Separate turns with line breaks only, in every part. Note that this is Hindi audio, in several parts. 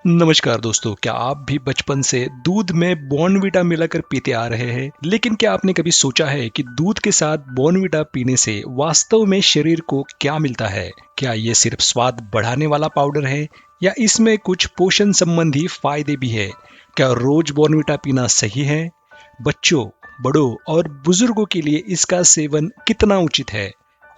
नमस्कार दोस्तों, क्या आप भी बचपन से दूध में बॉर्नवीटा मिलाकर पीते आ रहे हैं? लेकिन क्या आपने कभी सोचा है कि दूध के साथ बॉर्नवीटा पीने से वास्तव में शरीर को क्या मिलता है? क्या ये सिर्फ स्वाद बढ़ाने वाला पाउडर है या इसमें कुछ पोषण संबंधी फायदे भी है? क्या रोज बॉर्नवीटा पीना सही है? बच्चों, बड़ों और बुजुर्गों के लिए इसका सेवन कितना उचित है?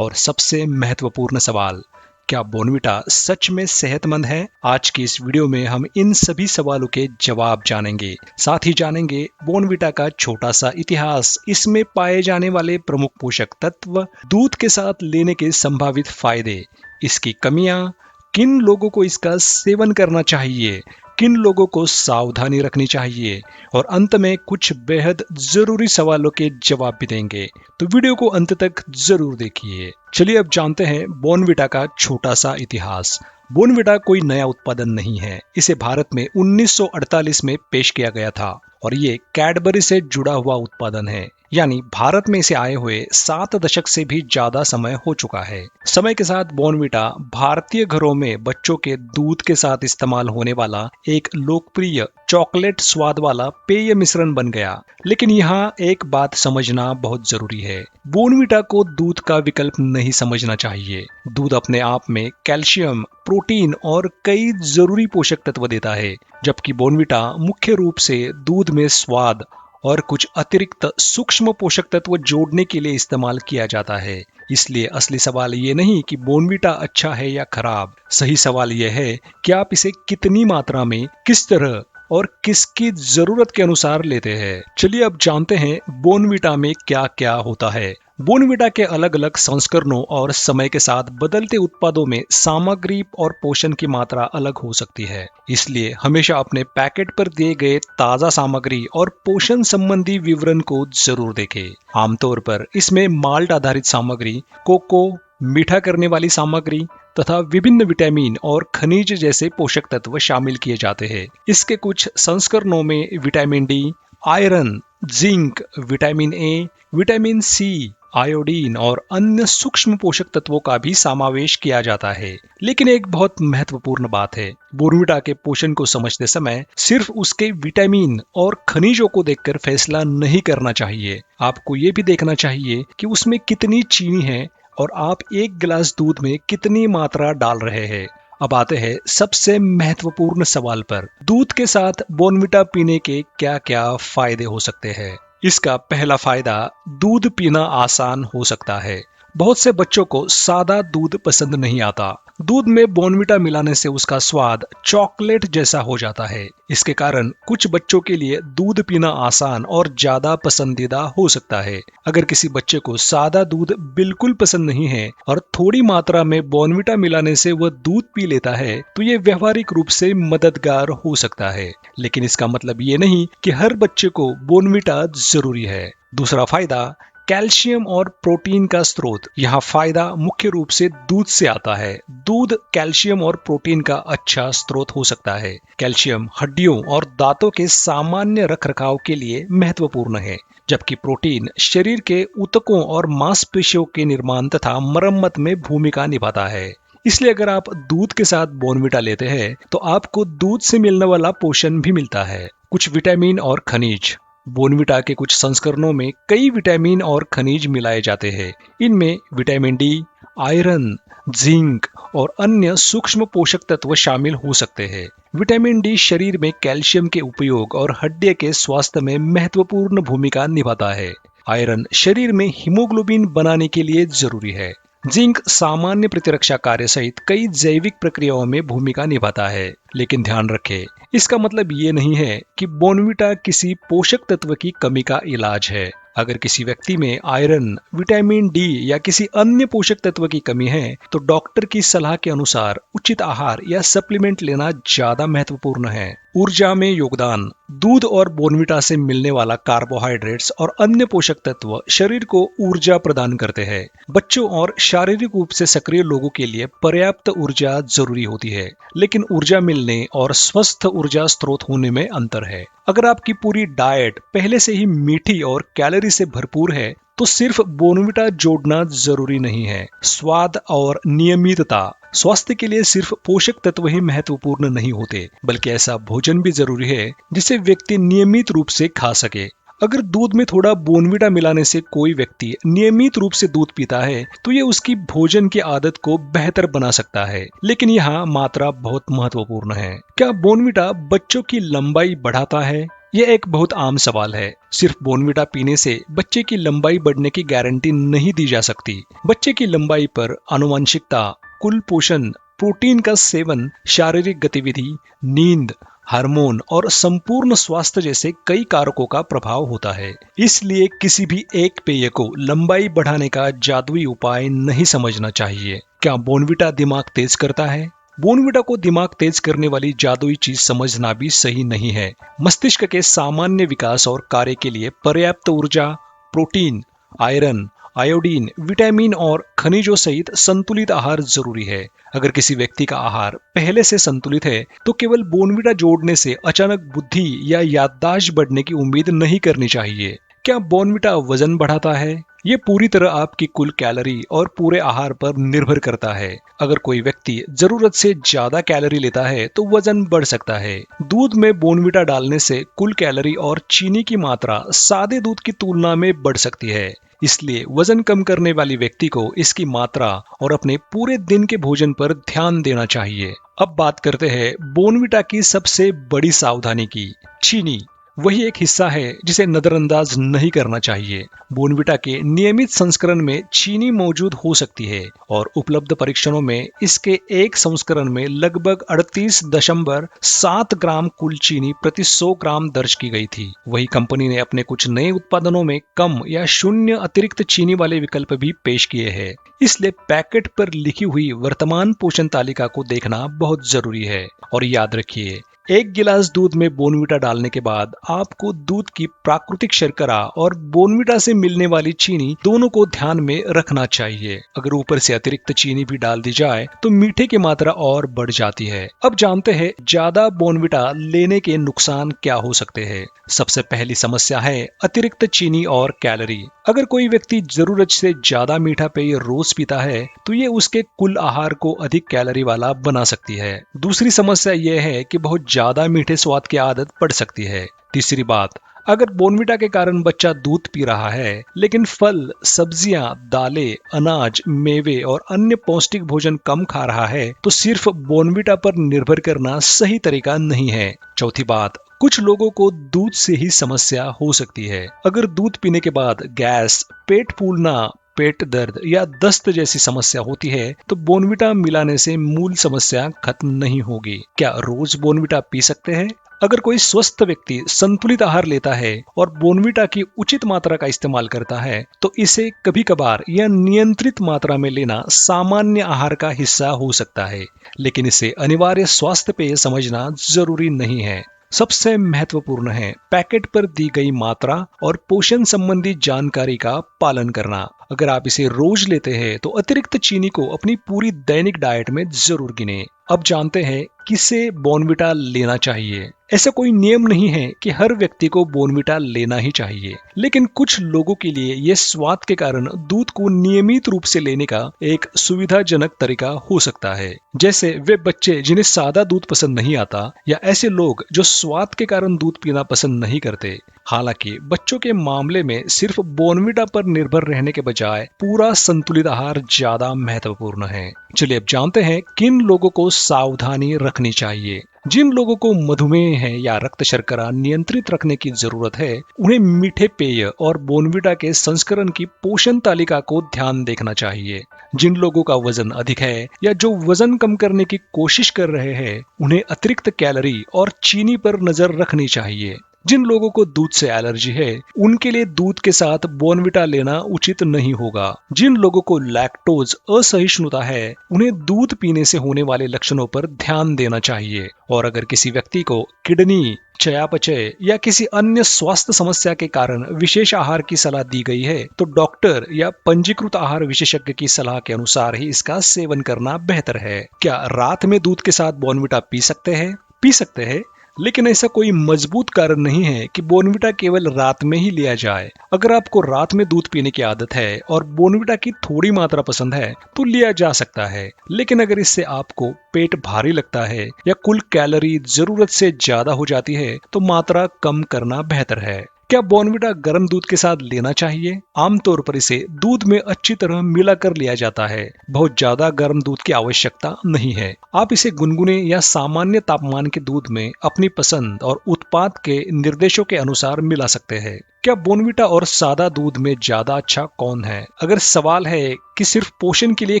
और सबसे महत्वपूर्ण सवाल, क्या बॉर्नवीटा सच में सेहतमंद है? आज की इस वीडियो में हम इन सभी सवालों के जवाब जानेंगे। साथ ही जानेंगे बॉर्नवीटा का छोटा सा इतिहास, इसमें पाए जाने वाले प्रमुख पोषक तत्व, दूध के साथ लेने के संभावित फायदे, इसकी कमियां, किन लोगों को इसका सेवन करना चाहिए, किन लोगों को सावधानी रखनी चाहिए और अंत में कुछ बेहद जरूरी सवालों के जवाब भी देंगे। तो वीडियो को अंत तक जरूर देखिए। चलिए अब जानते हैं बॉर्नवीटा का छोटा सा इतिहास। बॉर्नवीटा कोई नया उत्पादन नहीं है। इसे भारत में 1948 में पेश किया गया था और ये कैडबरी से जुड़ा हुआ उत्पादन है। यानी भारत में इसे आए हुए 7 दशक से भी ज्यादा समय हो चुका है। समय के साथ बॉर्नवीटा भारतीय घरों में बच्चों के दूध के साथ इस्तेमाल होने वाला एक लोकप्रिय चॉकलेट स्वाद वाला पेय मिश्रण बन गया। लेकिन यहाँ एक बात समझना बहुत जरूरी है। बॉर्नवीटा को दूध का विकल्प नहीं समझना चाहिए। दूध अपने आप में कैल्शियम, प्रोटीन और कई जरूरी पोषक तत्व देता है, जबकि बॉर्नवीटा मुख्य रूप से दूध में स्वाद और कुछ अतिरिक्त सूक्ष्म पोषक तत्व जोड़ने के लिए इस्तेमाल किया जाता है। इसलिए असली सवाल ये नहीं कि बॉर्नवीटा अच्छा है या खराब। सही सवाल यह है कि आप इसे कितनी मात्रा में, किस तरह और किसकी जरूरत के अनुसार लेते हैं। चलिए अब जानते हैं बॉर्नवीटा में क्या क्या होता है। बॉर्नवीटा के अलग अलग संस्करणों और समय के साथ बदलते उत्पादों में सामग्री और पोषण की मात्रा अलग हो सकती है। इसलिए हमेशा अपने पैकेट पर दिए गए ताजा सामग्री और पोषण संबंधी विवरण को जरूर देखें। आमतौर पर इसमें माल्ट आधारित सामग्री, कोको, मीठा करने वाली सामग्री तथा विभिन्न विटामिन और खनिज जैसे पोषक तत्व शामिल किए जाते हैं। इसके कुछ संस्करणों में vitamin D, iron, zinc, vitamin A, vitamin C, iodine और अन्य सूक्ष्म पोषक तत्वों का भी समावेश किया जाता है। लेकिन एक बहुत महत्वपूर्ण बात है, बॉर्नवीटा के पोषण को समझते समय सिर्फ उसके विटामिन और खनिजों को देखकर फैसला नहीं करना चाहिए। आपको ये भी देखना चाहिए कि उसमें कितनी चीनी है और आप एक गिलास दूध में कितनी मात्रा डाल रहे हैं। अब आते हैं सबसे महत्वपूर्ण सवाल पर, दूध के साथ बॉर्नवीटा पीने के क्या क्या फायदे हो सकते हैं। इसका पहला फायदा, दूध पीना आसान हो सकता है। बहुत से बच्चों को सादा दूध पसंद नहीं आता। दूध में बॉर्नवीटा मिलाने से उसका स्वाद चॉकलेट जैसा हो जाता है। इसके कारण कुछ बच्चों के लिए दूध पीना आसान और ज्यादा पसंदीदा हो सकता है। अगर किसी बच्चे को सादा दूध बिल्कुल पसंद नहीं है और थोड़ी मात्रा में बॉर्नवीटा मिलाने से वह दूध पी लेता है, तो ये व्यवहारिक रूप से मददगार हो सकता है। लेकिन इसका मतलब ये नहीं कि हर बच्चे को बॉर्नवीटा जरूरी है। दूसरा फायदा, कैल्शियम और प्रोटीन का स्रोत। यहाँ फायदा मुख्य रूप से दूध से आता है। दूध कैल्शियम और प्रोटीन का अच्छा स्रोत हो सकता है। कैल्शियम हड्डियों और दांतों के सामान्य रखरखाव के लिए महत्वपूर्ण है, जबकि प्रोटीन शरीर के ऊतकों और मांसपेशियों के निर्माण तथा मरम्मत में भूमिका निभाता है। इसलिए अगर आप दूध के साथ बॉर्नवीटा लेते हैं तो आपको दूध से मिलने वाला पोषण भी मिलता है। कुछ विटामिन और खनिज। बॉर्नवीटा के कुछ संस्करणों में कई विटामिन और खनिज मिलाए जाते हैं। इनमें विटामिन डी, आयरन, जिंक और अन्य सूक्ष्म पोषक तत्व शामिल हो सकते हैं। विटामिन डी शरीर में कैल्शियम के उपयोग और हड्डी के स्वास्थ्य में महत्वपूर्ण भूमिका निभाता है। आयरन शरीर में हीमोग्लोबिन बनाने के लिए जरूरी है। जिंक सामान्य प्रतिरक्षा कार्य सहित कई जैविक प्रक्रियाओं में भूमिका निभाता है। लेकिन ध्यान रखें, इसका मतलब ये नहीं है कि बॉर्नवीटा किसी पोषक तत्व की कमी का इलाज है। अगर किसी व्यक्ति में आयरन, विटामिन डी या किसी अन्य पोषक तत्व की कमी है, तो डॉक्टर की सलाह के अनुसार उचित आहार या सप्लीमेंट लेना ज्यादा महत्वपूर्ण है। ऊर्जा में योगदान। दूध और बॉर्नवीटा से मिलने वाला कार्बोहाइड्रेट्स और अन्य पोषक तत्व शरीर को ऊर्जा प्रदान करते हैं। बच्चों और शारीरिक रूप से सक्रिय लोगों के लिए पर्याप्त ऊर्जा जरूरी होती है, लेकिन ऊर्जा मिलने और स्वस्थ ऊर्जा स्रोत होने में अंतर है। अगर आपकी पूरी डाइट पहले से ही मीठी और कैलोरी से भरपूर है, तो सिर्फ बॉर्नवीटा जोड़ना जरूरी नहीं है। स्वाद और नियमितता, स्वास्थ्य के लिए सिर्फ पोषक तत्व ही महत्वपूर्ण नहीं होते, बल्कि ऐसा भोजन भी जरूरी है जिसे व्यक्ति नियमित रूप से खा सके। अगर दूध में थोड़ा बोर्नवीटा मिलाने से कोई व्यक्ति नियमित रूप से दूध पीता है तो ये उसकी भोजन की आदत को बेहतर बना सकता है, लेकिन यहाँ मात्रा बहुत महत्वपूर्ण है। क्या बोर्नवीटा बच्चों की लंबाई बढ़ाता है? यह एक बहुत आम सवाल है। सिर्फ बोर्नवीटा पीने से बच्चे की लंबाई बढ़ने की गारंटी नहीं दी जा सकती। बच्चे की लंबाई पर आनुवंशिकता, कुल पोषण, प्रोटीन का सेवन, शारीरिक गतिविधि, नींद, हार्मोन और संपूर्ण स्वास्थ्य जैसे कई कारकों का प्रभाव होता है। इसलिए किसी भी एक पेय को लंबाई बढ़ाने का जादुई उपाय नहीं समझना चाहिए। क्या बोर्नवीटा दिमाग तेज करता है? बोर्नवीटा को दिमाग तेज करने वाली जादुई चीज समझना भी सही नहीं है। मस्तिष्क के सामान्य विकास और कार्य के लिए पर्याप्त ऊर्जा, प्रोटीन, आयरन, आयोडीन, विटामिन और खनिजों सहित संतुलित आहार जरूरी है। अगर किसी व्यक्ति का आहार पहले से संतुलित है तो केवल बोर्नवीटा जोड़ने से अचानक बुद्धि या याददाश्त बढ़ने की उम्मीद नहीं करनी चाहिए। क्या बोर्नवीटा वजन बढ़ाता है? ये पूरी तरह आपकी कुल कैलोरी और पूरे आहार पर निर्भर करता है। अगर कोई व्यक्ति जरूरत से ज्यादा कैलोरी लेता है तो वजन बढ़ सकता है। दूध में बोर्नवीटा डालने से कुल कैलोरी और चीनी की मात्रा सादे दूध की तुलना में बढ़ सकती है। इसलिए वजन कम करने वाली व्यक्ति को इसकी मात्रा और अपने पूरे दिन के भोजन पर ध्यान देना चाहिए। अब बात करते हैं बोर्नवीटा की सबसे बड़ी सावधानी की। चीनी वही एक हिस्सा है जिसे नजरअंदाज नहीं करना चाहिए। बोर्नवीटा के नियमित संस्करण में चीनी मौजूद हो सकती है और उपलब्ध परीक्षणों में इसके एक संस्करण में लगभग 38.7 ग्राम कुल चीनी प्रति 100 ग्राम दर्ज की गई थी। वही कंपनी ने अपने कुछ नए उत्पादनों में कम या शून्य अतिरिक्त चीनी वाले विकल्प भी पेश किए हैं। इसलिए पैकेट पर लिखी हुई वर्तमान पोषण तालिका को देखना बहुत जरूरी है। और याद रखिए, एक गिलास दूध में बोर्नवीटा डालने के बाद आपको दूध की प्राकृतिक शर्करा और बोर्नवीटा से मिलने वाली चीनी दोनों को ध्यान में रखना चाहिए। अगर ऊपर से अतिरिक्त चीनी भी डाल दी जाए तो मीठे की मात्रा और बढ़ जाती है। अब जानते हैं ज्यादा बोर्नवीटा लेने के नुकसान क्या हो सकते हैं। सबसे पहली समस्या है अतिरिक्त चीनी और कैलोरी। अगर कोई व्यक्ति जरूरत से ज्यादा मीठा पेय रोज पीता है तो ये उसके कुल आहार को अधिक कैलोरी वाला बना सकती है। दूसरी समस्या यह है कि बहुत ज्यादा मीठे स्वाद की आदत पड़ सकती है। तीसरी बात, अगर बोर्नवीटा के कारण बच्चा दूध पी रहा है लेकिन फल, सब्जियां, दालें, अनाज, मेवे और अन्य पौष्टिक भोजन कम खा रहा है तो सिर्फ बोर्नवीटा पर निर्भर करना सही तरीका नहीं है। चौथी बात, कुछ लोगों को दूध से ही समस्या हो सकती है। अगर दूध पीने के बाद गैस, पेट फूलना, पेट दर्द या दस्त जैसी समस्या होती है तो बोर्नवीटा मिलाने से मूल समस्या खत्म नहीं होगी। क्या रोज बोर्नवीटा पी सकते हैं? अगर कोई स्वस्थ व्यक्ति संतुलित आहार लेता है और बोर्नवीटा की उचित मात्रा का इस्तेमाल करता है तो इसे कभी कभार या नियंत्रित मात्रा में लेना सामान्य आहार का हिस्सा हो सकता है, लेकिन इसे अनिवार्य स्वास्थ्य पेय समझना जरूरी नहीं है। सबसे महत्वपूर्ण है पैकेट पर दी गई मात्रा और पोषण संबंधी जानकारी का पालन करना। अगर आप इसे रोज लेते हैं तो अतिरिक्त चीनी को अपनी पूरी दैनिक डाइट में जरूर गिनें। अब जानते हैं किसे बोर्नवीटा लेना चाहिए। ऐसा कोई नियम नहीं है कि हर व्यक्ति को बोर्नवीटा लेना ही चाहिए, लेकिन कुछ लोगों के लिए यह स्वाद के कारण दूध को नियमित रूप से लेने का एक सुविधाजनक तरीका हो सकता है। जैसे वे बच्चे जिन्हें सादा दूध पसंद नहीं आता या ऐसे लोग जो स्वाद के कारण दूध पीना पसंद नहीं करते। हालांकि बच्चों के मामले में सिर्फ बोर्नवीटा पर निर्भर रहने के बजाय पूरा संतुलित आहार ज्यादा महत्वपूर्ण है। चलिए अब जानते हैं किन लोगों को सावधानी रखनी चाहिए। जिन लोगों को मधुमेह है या रक्त शर्करा नियंत्रित रखने की जरूरत है उन्हें मीठे पेय और बोर्नवीटा के संस्करण की पोषण तालिका को ध्यान देखना चाहिए। जिन लोगों का वजन अधिक है या जो वजन कम करने की कोशिश कर रहे हैं उन्हें अतिरिक्त कैलोरी और चीनी पर नजर रखनी चाहिए। जिन लोगों को दूध से एलर्जी है उनके लिए दूध के साथ बोर्नवीटा लेना उचित नहीं होगा। जिन लोगों को लैक्टोज असहिष्णुता है उन्हें दूध पीने से होने वाले लक्षणों पर ध्यान देना चाहिए। और अगर किसी व्यक्ति को किडनी, चयापचय या किसी अन्य स्वास्थ्य समस्या के कारण विशेष आहार की सलाह दी गई है तो डॉक्टर या पंजीकृत आहार विशेषज्ञ की सलाह के अनुसार ही इसका सेवन करना बेहतर है। क्या रात में दूध के साथ बोर्नवीटा पी सकते हैं? पी सकते हैं, लेकिन ऐसा कोई मजबूत कारण नहीं है कि बोर्नविटा केवल रात में ही लिया जाए। अगर आपको रात में दूध पीने की आदत है और बोर्नविटा की थोड़ी मात्रा पसंद है तो लिया जा सकता है। लेकिन अगर इससे आपको पेट भारी लगता है या कुल कैलोरी जरूरत से ज्यादा हो जाती है तो मात्रा कम करना बेहतर है। क्या बॉर्नविटा गर्म दूध के साथ लेना चाहिए? आमतौर पर इसे दूध में अच्छी तरह मिलाकर लिया जाता है। बहुत ज्यादा गर्म दूध की आवश्यकता नहीं है। आप इसे गुनगुने या सामान्य तापमान के दूध में अपनी पसंद और उत्पाद के निर्देशों के अनुसार मिला सकते हैं। क्या बॉर्नविटा और सादा दूध में ज्यादा अच्छा कौन है? अगर सवाल है कि सिर्फ पोषण के लिए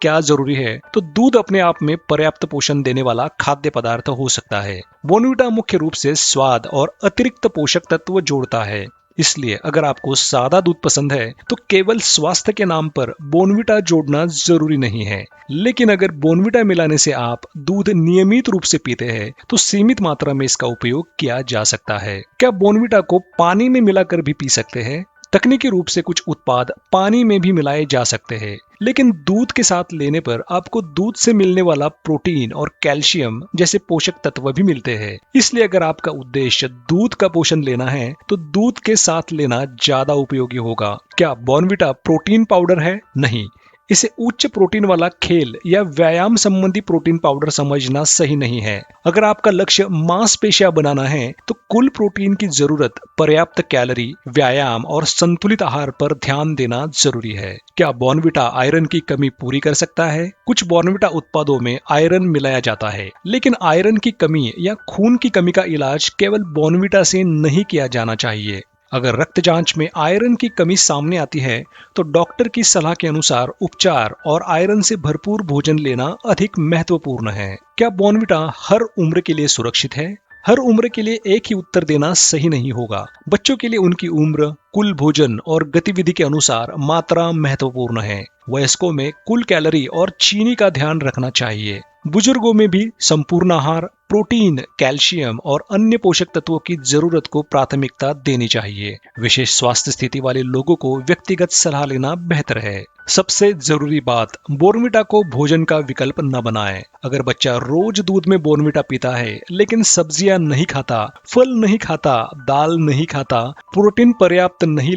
क्या जरूरी है, तो दूध अपने आप में पर्याप्त पोषण देने वाला खाद्य पदार्थ हो सकता है। बॉर्नविटा मुख्य रूप से स्वाद और अतिरिक्त पोषक तत्व जोड़ता है। इसलिए अगर आपको सादा दूध पसंद है तो केवल स्वास्थ्य के नाम पर बॉर्नविटा जोड़ना जरूरी नहीं है। लेकिन अगर बॉर्नविटा मिलाने से आप दूध नियमित रूप से पीते हैं तो सीमित मात्रा में इसका उपयोग किया जा सकता है। क्या बॉर्नविटा को पानी में मिलाकर भी पी सकते हैं? तकनीकी रूप से कुछ उत्पाद पानी में भी मिलाए जा सकते हैं, लेकिन दूध के साथ लेने पर आपको दूध से मिलने वाला प्रोटीन और कैल्शियम जैसे पोषक तत्व भी मिलते हैं। इसलिए अगर आपका उद्देश्य दूध का पोषण लेना है तो दूध के साथ लेना ज्यादा उपयोगी होगा। क्या बॉर्नविटा प्रोटीन पाउडर है? नहीं, इसे उच्च प्रोटीन वाला खेल या व्यायाम संबंधी प्रोटीन पाउडर समझना सही नहीं है। अगर आपका लक्ष्य मांसपेशियां बनाना है तो कुल प्रोटीन की जरूरत, पर्याप्त कैलोरी, व्यायाम और संतुलित आहार पर ध्यान देना जरूरी है। क्या बॉर्नविटा आयरन की कमी पूरी कर सकता है? कुछ बॉर्नविटा उत्पादों में आयरन मिलाया जाता है, लेकिन आयरन की कमी या खून की कमी का इलाज केवल बॉर्नविटा से नहीं किया जाना चाहिए। अगर रक्त जांच में आयरन की कमी सामने आती है तो डॉक्टर की सलाह के अनुसार उपचार और आयरन से भरपूर भोजन लेना अधिक महत्वपूर्ण है। क्या बॉर्नविटा हर उम्र के लिए सुरक्षित है? हर उम्र के लिए एक ही उत्तर देना सही नहीं होगा। बच्चों के लिए उनकी उम्र, कुल भोजन और गतिविधि के अनुसार मात्रा महत्वपूर्ण है। वयस्कों में कुल कैलोरी और चीनी का ध्यान रखना चाहिए। बुजुर्गों में भी संपूर्ण आहार, प्रोटीन, कैल्शियम और अन्य पोषक तत्वों की जरूरत को प्राथमिकता देनी चाहिए। विशेष स्वास्थ्य स्थिति वाले लोगों को व्यक्तिगत सलाह लेना बेहतर है। सबसे जरूरी बात, बॉर्नविटा को भोजन का विकल्प न बनाएं। अगर बच्चा रोज दूध में बॉर्नविटा पीता है लेकिन सब्जियां नहीं खाता, फल नहीं खाता, दाल नहीं खाता, प्रोटीन पर्याप्त नहीं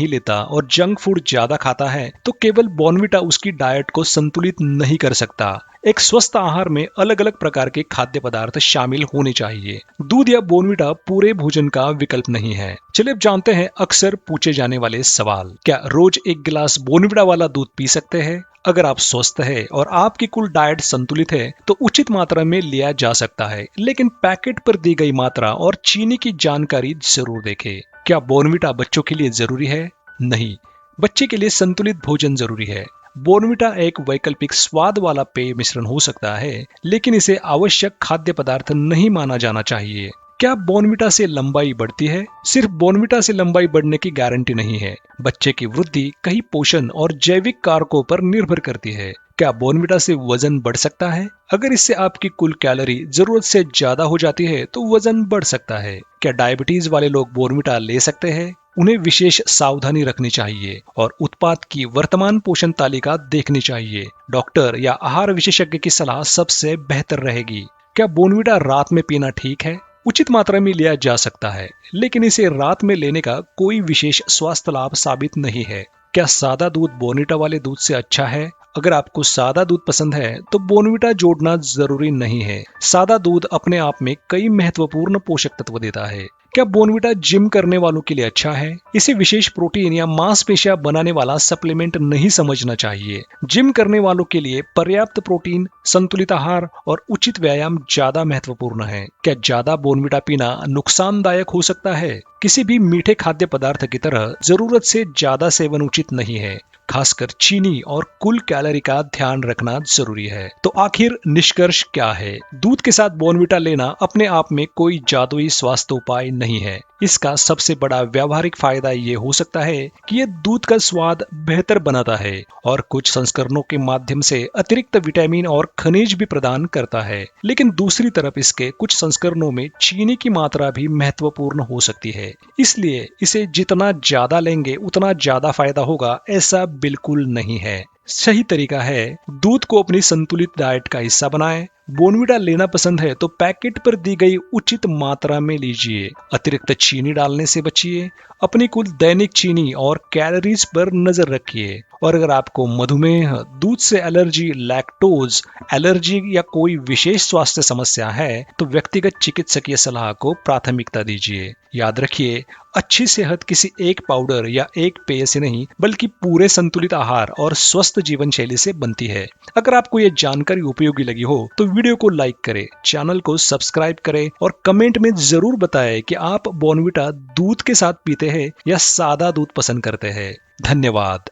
लेता और जंक फूड ज्यादा खाता है तो केवल बॉर्नविटा उसकी डाइट को संतुलित नहीं कर सकता। एक स्वस्थ आहार में अलग अलग प्रकार के खाद्य पदार्थ शामिल होने चाहिए। दूध या बॉर्नविटा पूरे भोजन का विकल्प नहीं है। चलिए अब जानते हैं अक्सर पूछे जाने वाले सवाल। क्या रोज एक गिलास बॉर्नविटा वाला दूध पी सकते हैं? अगर आप स्वस्थ है और आपकी कुल डाइट संतुलित है तो उचित मात्रा में लिया जा सकता है, लेकिन पैकेट पर दी गई मात्रा और चीनी की जानकारी जरूर देखें। क्या बॉर्नविटा बच्चों के लिए जरूरी है? नहीं, बच्चे के लिए संतुलित भोजन जरूरी है। बॉर्नविटा एक वैकल्पिक स्वाद वाला पेय मिश्रण हो सकता है, लेकिन इसे आवश्यक खाद्य पदार्थ नहीं माना जाना चाहिए। क्या बॉर्नविटा से लंबाई बढ़ती है? सिर्फ बॉर्नविटा से लंबाई बढ़ने की गारंटी नहीं है। बच्चे की वृद्धि कई पोषण और जैविक कारकों पर निर्भर करती है। क्या बॉर्नविटा से वजन बढ़ सकता है? अगर इससे आपकी कुल कैलोरी जरूरत से ज्यादा हो जाती है तो वजन बढ़ सकता है। क्या डायबिटीज वाले लोग बॉर्नविटा ले सकते हैं? उन्हें विशेष सावधानी रखनी चाहिए और उत्पाद की वर्तमान पोषण तालिका देखनी चाहिए। डॉक्टर या आहार विशेषज्ञ की सलाह सबसे बेहतर रहेगी। क्या बॉर्नविटा रात में पीना ठीक है? उचित मात्रा में लिया जा सकता है, लेकिन इसे रात में लेने का कोई विशेष स्वास्थ्य लाभ साबित नहीं है। क्या सादा दूध बॉर्नविटा वाले दूध से अच्छा है? अगर आपको सादा दूध पसंद है तो बॉर्नविटा जोड़ना जरूरी नहीं है। सादा दूध अपने आप में कई महत्वपूर्ण पोषक तत्व देता है। क्या बॉर्नविटा जिम करने वालों के लिए अच्छा है? इसे विशेष प्रोटीन या मांसपेशियां बनाने वाला सप्लीमेंट नहीं समझना चाहिए। जिम करने वालों के लिए पर्याप्त प्रोटीन, संतुलित आहार और उचित व्यायाम ज्यादा महत्वपूर्ण है। क्या ज्यादा बॉर्नविटा पीना नुकसानदायक हो सकता है? किसी भी मीठे खाद्य पदार्थ की तरह जरूरत से ज्यादा सेवन उचित नहीं है। खासकर चीनी और कुल कैलोरी का ध्यान रखना जरूरी है। तो आखिर निष्कर्ष क्या है? दूध के साथ बॉर्नविटा लेना अपने आप में कोई जादुई स्वास्थ्य उपाय नहीं है। इसका सबसे बड़ा व्यावहारिक फायदा ये हो सकता है कि ये दूध का स्वाद बेहतर बनाता है और कुछ संस्करणों के माध्यम से अतिरिक्त विटामिन और खनिज भी प्रदान करता है। लेकिन दूसरी तरफ इसके कुछ संस्करणों में चीनी की मात्रा भी महत्वपूर्ण हो सकती है। इसलिए इसे जितना ज्यादा लेंगे उतना ज्यादा फायदा होगा, ऐसा बिल्कुल नहीं है। सही तरीका है दूध को अपनी संतुलित डाइट का हिस्सा बनाएं, बोर्नवीटा लेना पसंद है तो पैकेट पर दी गई उचित मात्रा में लीजिए। अतिरिक्त चीनी डालने से बचिए। अपनी कुल दैनिक चीनी और कैलोरीज पर नजर रखिए। और अगर आपको मधुमेह, दूध से एलर्जी, लैक्टोज एलर्जी या कोई विशेष स्वास्थ्य समस्या है तो व्यक्तिगत चिकित्सकीय सलाह को प्राथमिकता दीजिए। याद रखिए, अच्छी सेहत किसी एक पाउडर या एक पेय से नहीं बल्कि पूरे संतुलित आहार और स्वस्थ जीवन शैली से बनती है। अगर आपको ये जानकारी उपयोगी लगी हो तो वीडियो को लाइक करें, चैनल को सब्सक्राइब करें और कमेंट में जरूर बताएं कि आप बॉर्नवीटा दूध के साथ पीते हैं या सादा दूध पसंद करते हैं। धन्यवाद।